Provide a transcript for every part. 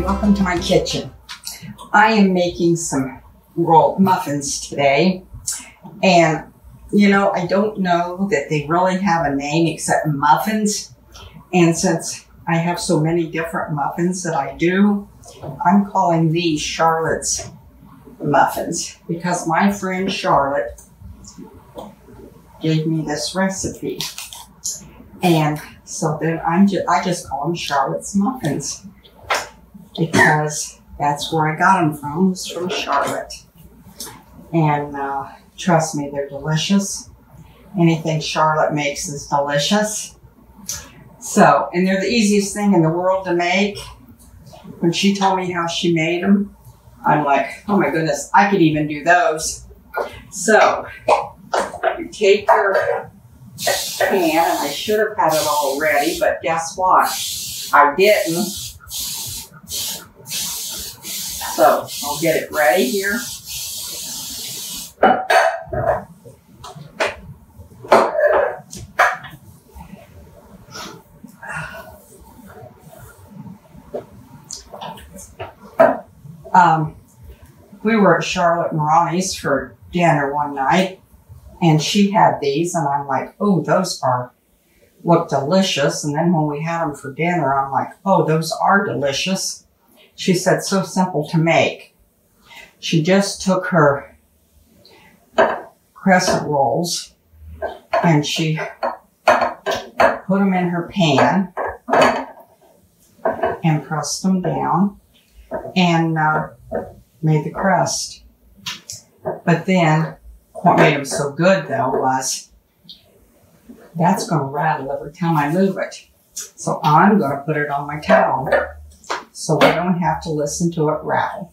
welcome to my kitchen. I am making some rolled muffins today, and you know, I don't know that they really have a name except muffins, and since I have so many different muffins that I do, I'm calling these Charlotte's muffins because my friend Charlotte gave me this recipe, and so then I just call them Charlotte's muffins because that's where I got them from, was from Charlotte. And trust me, they're delicious. Anything Charlotte makes is delicious. So, and they're the easiest thing in the world to make. When she told me how she made them, I'm like, oh my goodness, I could even do those. So, you take your pan, and I should have had it all ready, but guess what? I didn't. So I'll get it ready here. We were at Charlotte and Ronnie's for dinner one night, and she had these, and I'm like, oh, those look delicious. And then when we had them for dinner, I'm like, oh, those are delicious. She said, so simple to make. She just took her crescent rolls and she put them in her pan and pressed them down and made the crust. But then what made them so good though was that's going to rattle every time I move it. So I'm going to put it on my towel so I don't have to listen to it rattle.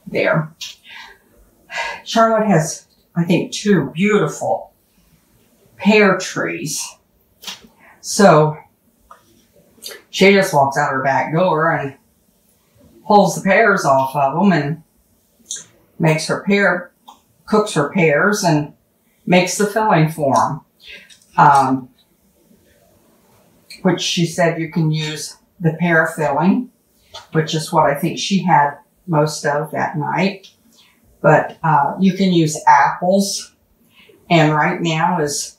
There. Charlotte has, I think, 2 beautiful pear trees. So she just walks out her back door and pulls the pears off of them and makes her cooks her pears and makes the filling for them. Which she said you can use the pear filling, which is what I think she had most of that night. But you can use apples, and right now is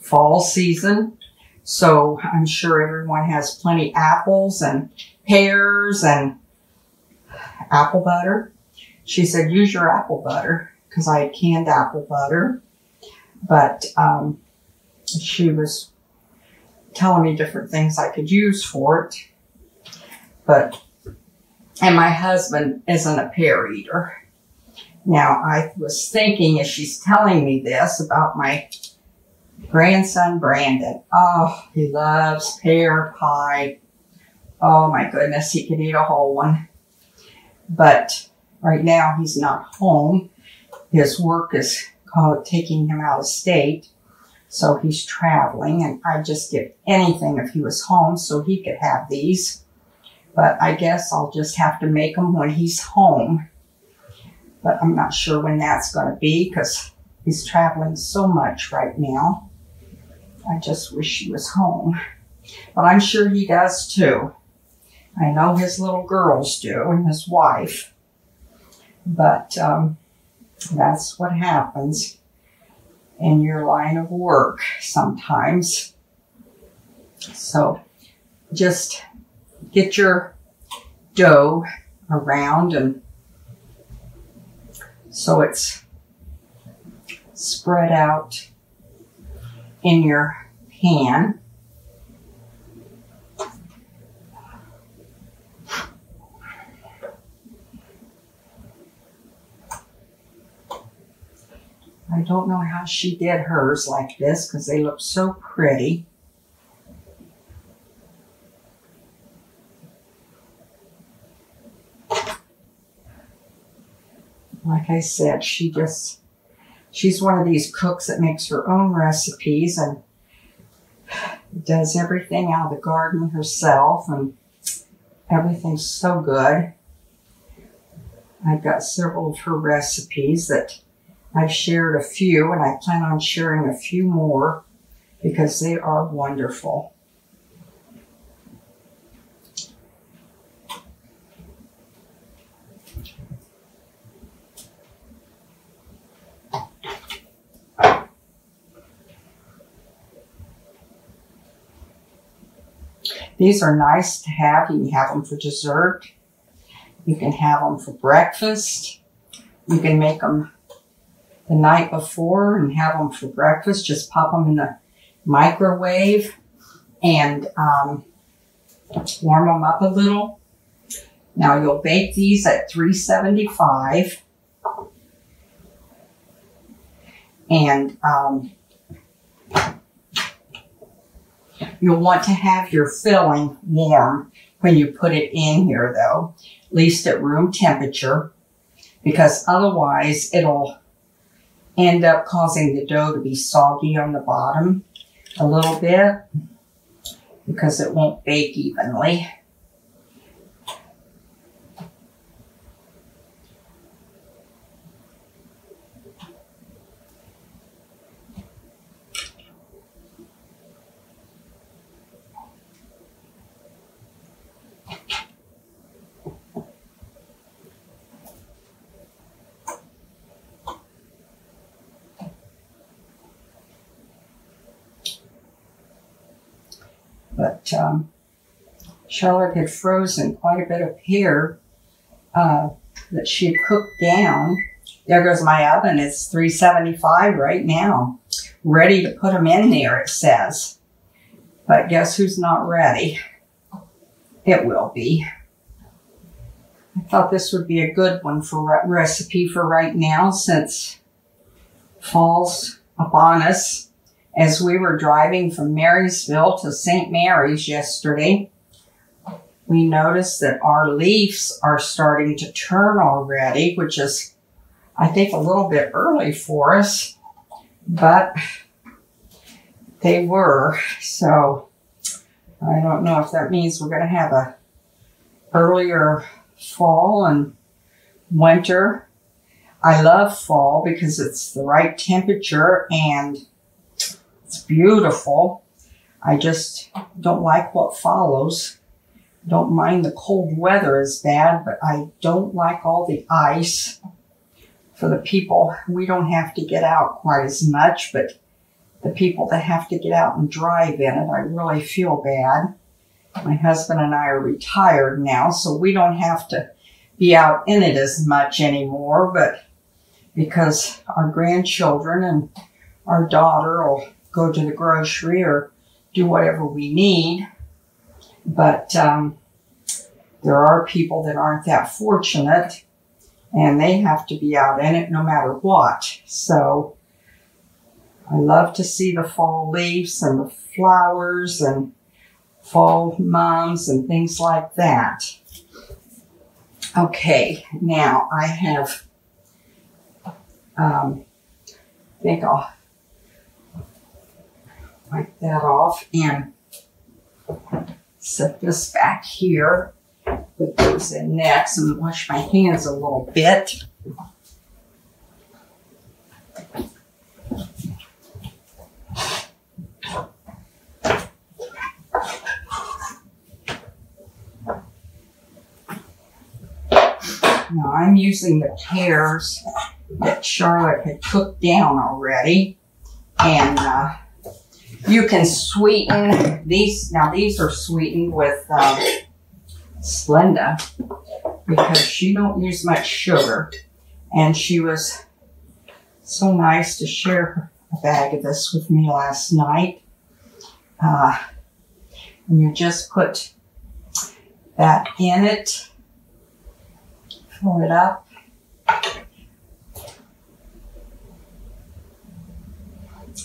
fall season, so I'm sure everyone has plenty apples and pears and apple butter. She said use your apple butter because I had canned apple butter, but she was telling me different things I could use for it. And my husband isn't a pear eater. Now, I was thinking as she's telling me this about my grandson, Brandon. Oh, he loves pear pie. Oh my goodness, he could eat a whole one. But right now he's not home. His work is taking him out of state. So he's traveling, and I'd just give anything if he was home so he could have these. But I guess I'll just have to make them when he's home. But I'm not sure when that's going to be because he's traveling so much right now. I just wish he was home. But I'm sure he does too. I know his little girls do and his wife. But that's what happens in your line of work sometimes. So just get your dough around and so it's spread out in your pan. I don't know how she did hers like this because they look so pretty. Like I said, she's one of these cooks that makes her own recipes and does everything out of the garden herself, and everything's so good. I've got several of her recipes that I've shared a few, and I plan on sharing a few more because they are wonderful. These are nice to have. You can have them for dessert. You can have them for breakfast. You can make them the night before and have them for breakfast. Just pop them in the microwave and warm them up a little. Now you'll bake these at 375. And you'll want to have your filling warm when you put it in here, though, at least at room temperature, because otherwise it'll end up causing the dough to be soggy on the bottom a little bit because it won't bake evenly. But Charlotte had frozen quite a bit of pear that she had cooked down. There goes my oven. It's 375 right now. Ready to put them in there, it says. But guess who's not ready? It will be. I thought this would be a good one for recipe for right now since fall's upon us. As we were driving from Marysville to St. Mary's yesterday, we noticed that our leaves are starting to turn already, which is, I think, a little bit early for us, but they were. So I don't know if that means we're going to have a earlier fall and winter. I love fall because it's the right temperature and it's beautiful. I just don't like what follows. Don't mind the cold weather as bad, but I don't like all the ice. For the people, we don't have to get out quite as much, but the people that have to get out and drive in it, I really feel bad. My husband and I are retired now, so we don't have to be out in it as much anymore, but because our grandchildren and our daughter will go to the grocery or do whatever we need. But there are people that aren't that fortunate and they have to be out in it no matter what. So I love to see the fall leaves and the flowers and fall mums and things like that. Okay, now I have, I think I'll wipe that off and set this back here. Put those in next and wash my hands a little bit. Now I'm using the pears that Charlotte had cooked down already, and you can sweeten these. Now these are sweetened with Splenda because she don't use much sugar, and she was so nice to share a bag of this with me last night. And you just put that in it, fill it up.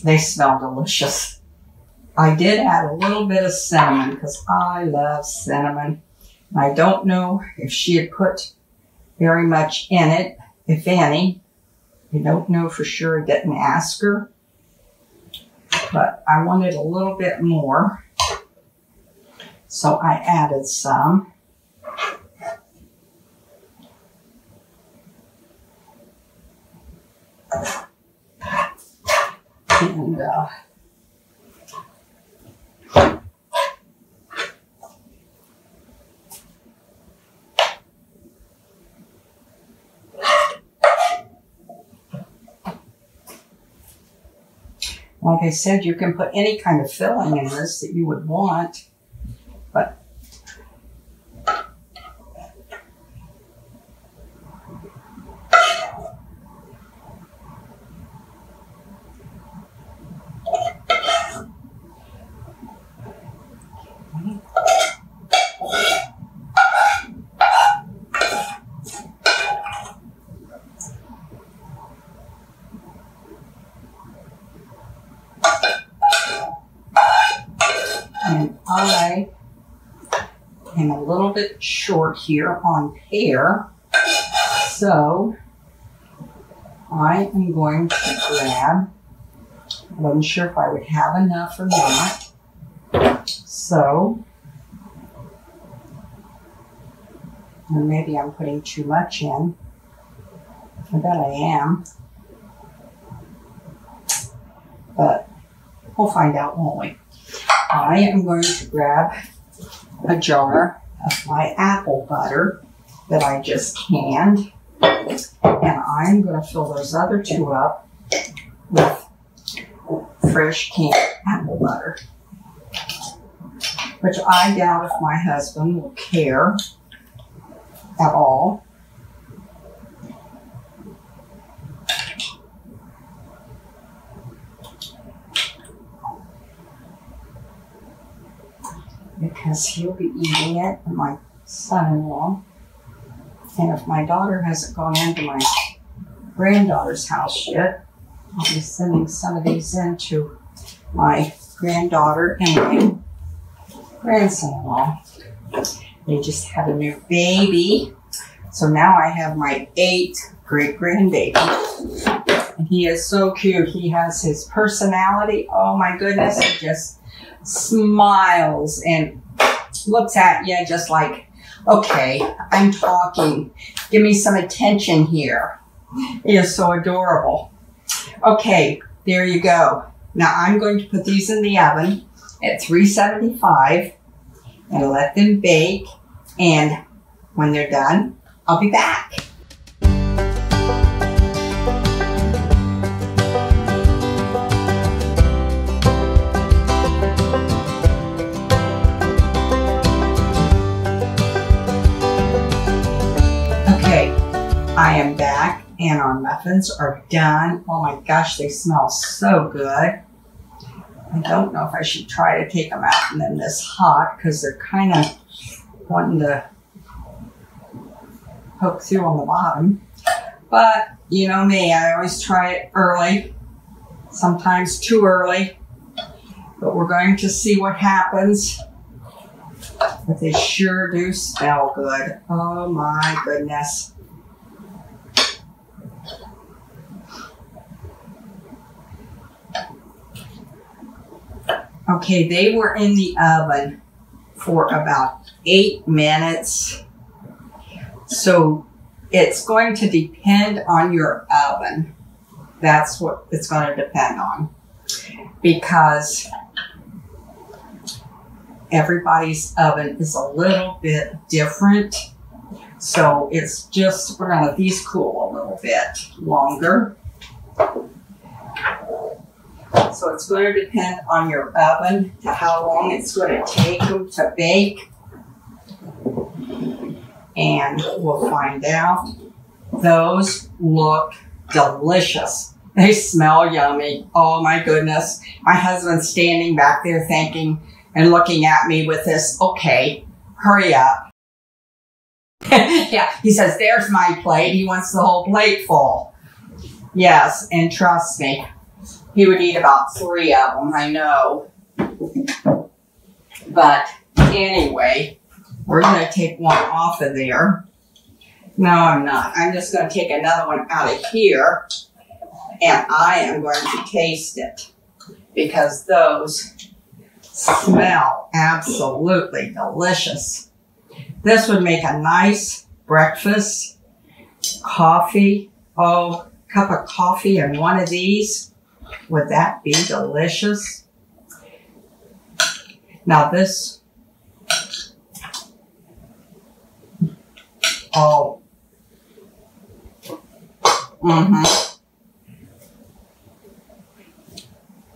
They smell delicious. I did add a little bit of cinnamon because I love cinnamon. I don't know if she had put very much in it, if any. I don't know for sure. I didn't ask her. But I wanted a little bit more. So I added some. And Like I said, you can put any kind of filling in this that you would want, but and I am a little bit short here on pear, so I am going to grab, I wasn't sure if I would have enough or not, so, or maybe I'm putting too much in. I bet I am, but we'll find out, won't we? I am going to grab a jar of my apple butter that I just canned, and I'm going to fill those other two up with fresh canned apple butter, which I doubt if my husband will care at all. Because he'll be eating it, and my son-in-law. And if my daughter hasn't gone into my granddaughter's house yet, I'll be sending some of these into my granddaughter and my grandson-in-law. They just had a new baby, so now I have my 8th great-grandbaby. And he is so cute. He has his personality. Oh my goodness, he just smiles and looks at you just like, okay, I'm talking. Give me some attention here. He is so adorable. Okay, there you go. Now I'm going to put these in the oven at 375 and let them bake. And when they're done, I'll be back. I am back and our muffins are done. Oh my gosh, they smell so good. I don't know if I should try to take them out in them this hot because they're kind of wanting to poke through on the bottom. But you know me, I always try it early, sometimes too early. But we're going to see what happens. But they sure do smell good. Oh my goodness. Okay, they were in the oven for about 8 minutes. So it's going to depend on your oven. That's what it's going to depend on. Because everybody's oven is a little bit different. So it's just, we're going to let these cool a little bit longer. So it's going to depend on your oven, how long it's going to take them to bake. And we'll find out. Those look delicious. They smell yummy. Oh my goodness. My husband's standing back there thinking and looking at me with this, okay, hurry up. Yeah, he says, there's my plate. He wants the whole plate full. Yes, and trust me, he would eat about 3 of them, I know. But anyway, we're going to take one off of there. No, I'm not. I'm just going to take another one out of here, and I am going to taste it because those smell absolutely delicious. This would make a nice breakfast, coffee. Oh, cup of coffee and one of these. Would that be delicious? Now this, oh,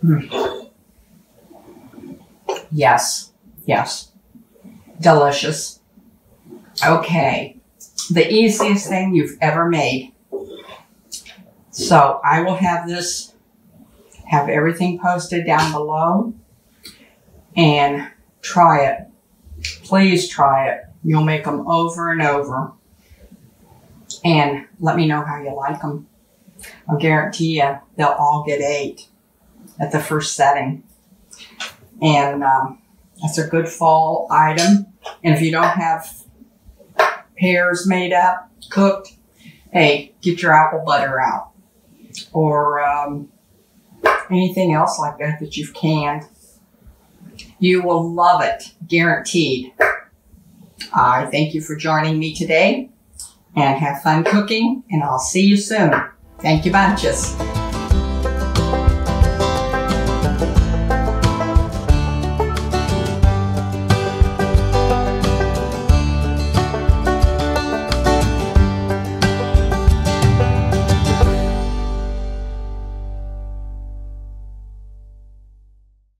Mm. Yes, yes. Delicious. Okay. The easiest thing you've ever made. So I will have everything posted down below, and try it. Please try it. You'll make them over and over. And let me know how you like them. I'll guarantee you they'll all get 8 at the first setting. And that's a good fall item. And if you don't have pears made up, cooked, hey, get your apple butter out. Or anything else like that you've canned. You will love it, guaranteed. I thank you for joining me today, and have fun cooking, and I'll see you soon. Thank you bunches.